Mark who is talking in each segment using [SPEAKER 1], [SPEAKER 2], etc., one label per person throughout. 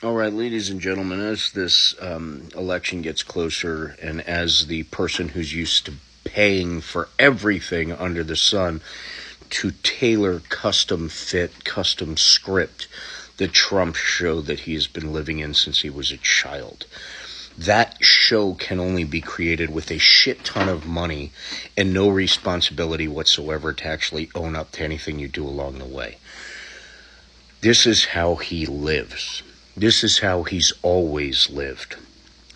[SPEAKER 1] All right, ladies and gentlemen, as this election gets closer, and as the person who's used to paying for everything under the sun to tailor custom fit, custom script, the Trump show that he has been living in since he was a child. That show can only be created with a shit ton of money and no responsibility whatsoever to actually own up to anything you do along the way. This is how he lives. This is how he's always lived.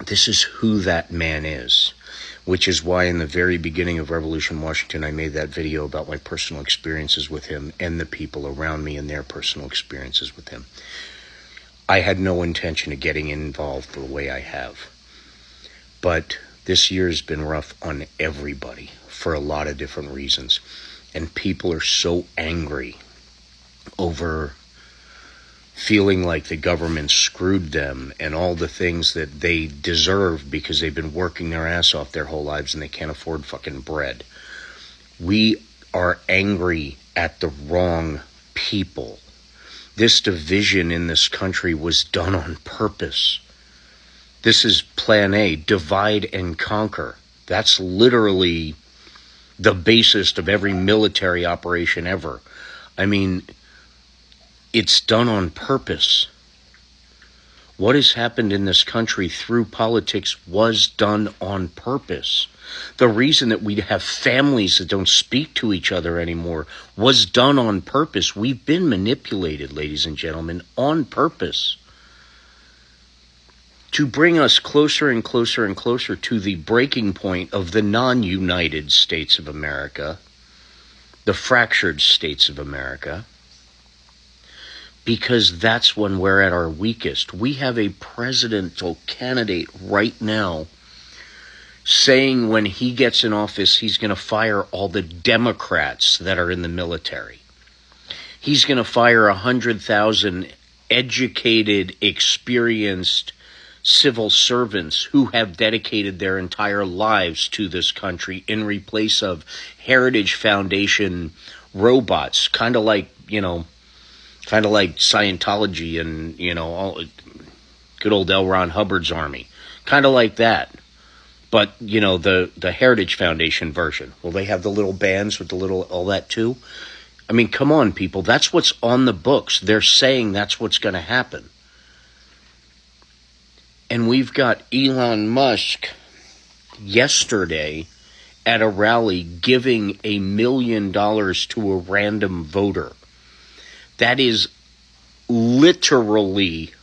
[SPEAKER 1] This is who that man is, which is why in the very beginning of Revolution Washington, I made that video about my personal experiences with him and the people around me and their personal experiences with him. I had no intention of getting involved the way I have. But this year has been rough on everybody for a lot of different reasons. And people are so angry over feeling like the government screwed them and all the things that they deserve because they've been working their ass off their whole lives and they can't afford fucking bread. We are angry at the wrong people. This division in this country was done on purpose. This is plan A, divide and conquer. That's literally the basis of every military operation ever. I mean, it's done on purpose. What has happened in this country through politics was done on purpose. The reason that we have families that don't speak to each other anymore was done on purpose. We've been manipulated, ladies and gentlemen, on purpose, to bring us closer and closer and closer to the breaking point of the non-United States of America, the fractured states of America. Because that's when we're at our weakest. We have a presidential candidate right now saying when he gets in office, he's going to fire all the Democrats that are in the military. He's going to fire 100,000 educated, experienced civil servants who have dedicated their entire lives to this country in replace of Heritage Foundation robots, kind of like Scientology and, all good old L. Ron Hubbard's army. Kind of like that. But, the Heritage Foundation version. Well, they have the little bands with the little, all that too. I mean, come on, people. That's what's on the books. They're saying that's what's going to happen. And we've got Elon Musk yesterday at a rally giving $1 million to a random voter. That is literally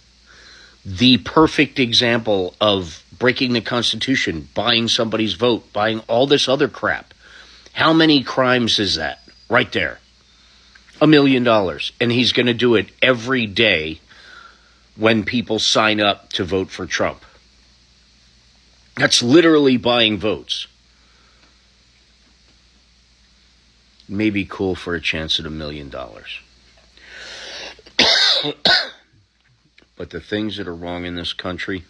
[SPEAKER 1] the perfect example of breaking the Constitution, buying somebody's vote, buying all this other crap. How many crimes is that? Right there. $1 million. And he's going to do it every day when people sign up to vote for Trump. That's literally buying votes. Maybe cool for a chance at $1 million. But the things that are wrong in this country,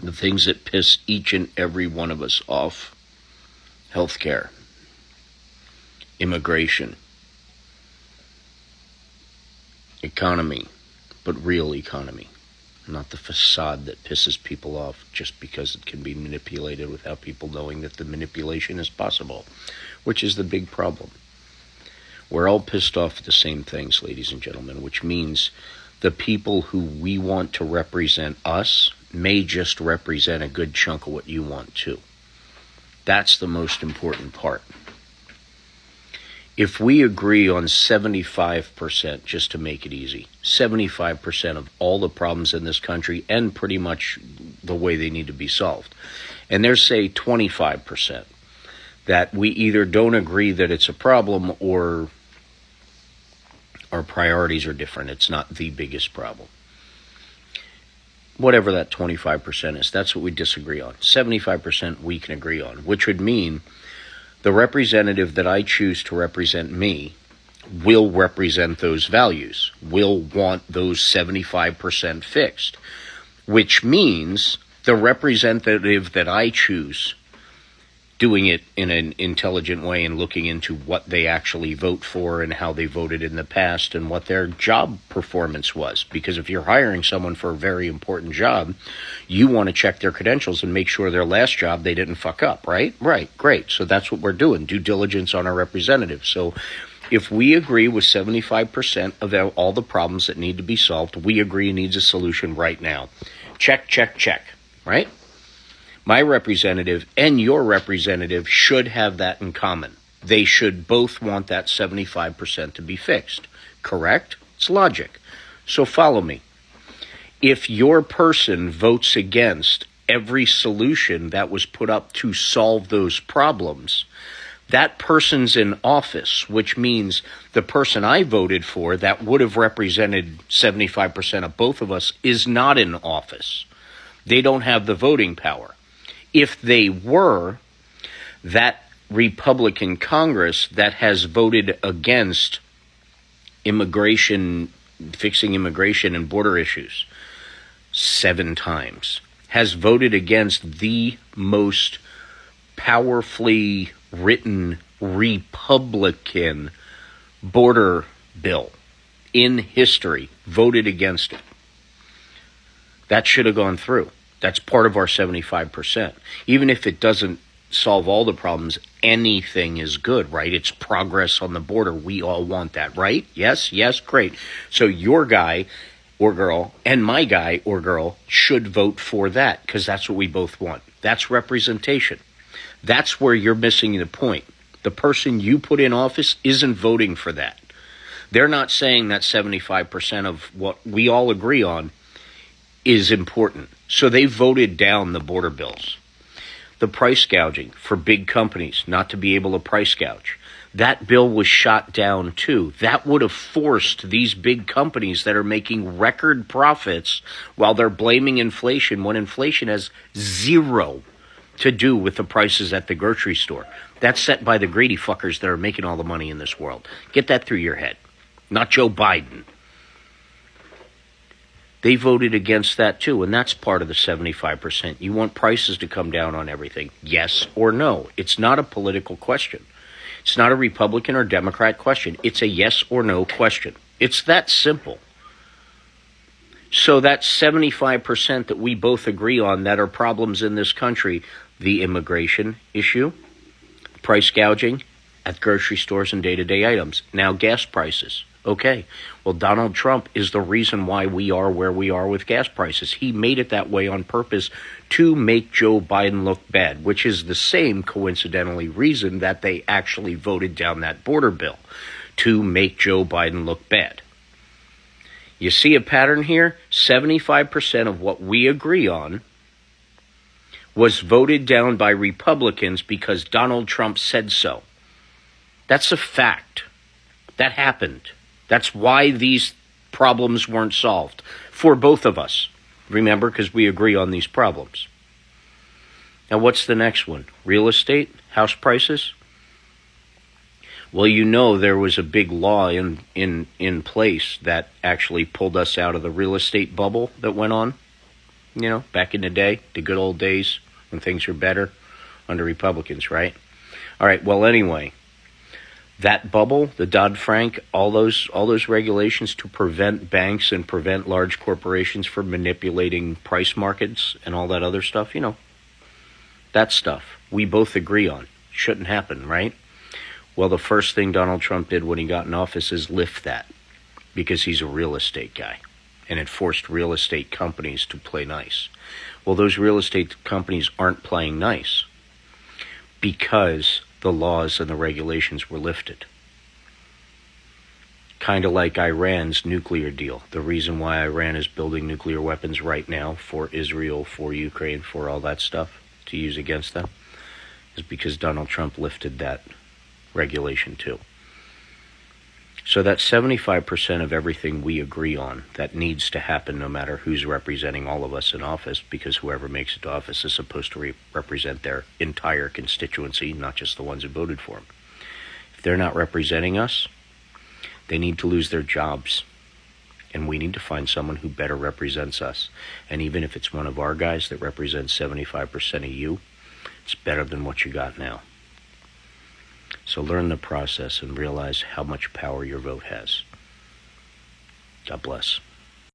[SPEAKER 1] the things that piss each and every one of us off, healthcare, immigration, economy, but real economy, not the facade that pisses people off just because it can be manipulated without people knowing that the manipulation is possible, which is the big problem. We're all pissed off at the same things, ladies and gentlemen, which means the people who we want to represent us may just represent a good chunk of what you want too. That's the most important part. If we agree on 75%, just to make it easy, 75% of all the problems in this country and pretty much the way they need to be solved, and there's, say, 25% that we either don't agree that it's a problem or our priorities are different. It's not the biggest problem. Whatever that 25% is, that's what we disagree on. 75% we can agree on, which would mean the representative that I choose to represent me will represent those values, will want those 75% fixed, which means the representative that I choose doing it in an intelligent way and looking into what they actually vote for and how they voted in the past and what their job performance was. Because if you're hiring someone for a very important job, you want to check their credentials and make sure their last job they didn't fuck up, right? Right, great. So that's what we're doing, due diligence on our representatives. So if we agree with 75% of all the problems that need to be solved, we agree needs a solution right now. Check, check, check, right? My representative and your representative should have that in common. They should both want that 75% to be fixed. Correct? It's logic. So follow me. If your person votes against every solution that was put up to solve those problems, that person's in office, which means the person I voted for that would have represented 75% of both of us is not in office. They don't have the voting power. If they were, that Republican Congress that has voted against immigration, fixing immigration and border issues 7 times, has voted against the most powerfully written Republican border bill in history, voted against it. That should have gone through. That's part of our 75%. Even if it doesn't solve all the problems, anything is good, right? It's progress on the border. We all want that, right? Yes, yes, great. So your guy or girl and my guy or girl should vote for that because that's what we both want. That's representation. That's where you're missing the point. The person you put in office isn't voting for that. They're not saying that 75% of what we all agree on is important. So they voted down the border bills. The price gouging for big companies not to be able to price gouge. That bill was shot down too. That would have forced these big companies that are making record profits while they're blaming inflation when inflation has zero to do with the prices at the grocery store. That's set by the greedy fuckers that are making all the money in this world. Get that through your head. Not Joe Biden. They voted against that too, and that's part of the 75%. You want prices to come down on everything, yes or no. It's not a political question. It's not a Republican or Democrat question. It's a yes or no question. It's that simple. So that 75% that we both agree on that are problems in this country, the immigration issue, price gouging at grocery stores and day-to-day items, now gas prices. Okay, well, Donald Trump is the reason why we are where we are with gas prices. He made it that way on purpose to make Joe Biden look bad, which is the same, coincidentally, reason that they actually voted down that border bill, to make Joe Biden look bad. You see a pattern here? 75% of what we agree on was voted down by Republicans because Donald Trump said so. That's a fact. That happened. That's why these problems weren't solved for both of us. Remember, because we agree on these problems. Now, what's the next one? Real estate? House prices? Well, you know there was a big law in place that actually pulled us out of the real estate bubble that went on, you know, back in the day, the good old days when things were better under Republicans, right? All right, well, anyway, that bubble, the Dodd-Frank, all those regulations to prevent banks and prevent large corporations from manipulating price markets and all that other stuff, you know, that stuff we both agree on. Shouldn't happen, right? Well, the first thing Donald Trump did when he got in office is lift that because he's a real estate guy, and it forced real estate companies to play nice. Well, those real estate companies aren't playing nice because the laws and the regulations were lifted. Kind of like Iran's nuclear deal. The reason why Iran is building nuclear weapons right now for Israel, for Ukraine, for all that stuff to use against them is because Donald Trump lifted that regulation too. So that's 75% of everything we agree on that needs to happen no matter who's representing all of us in office, because whoever makes it to office is supposed to represent their entire constituency, not just the ones who voted for them. If they're not representing us, they need to lose their jobs. And we need to find someone who better represents us. And even if it's one of our guys that represents 75% of you, It's better than what you got now. So learn the process and realize how much power your vote has. God bless.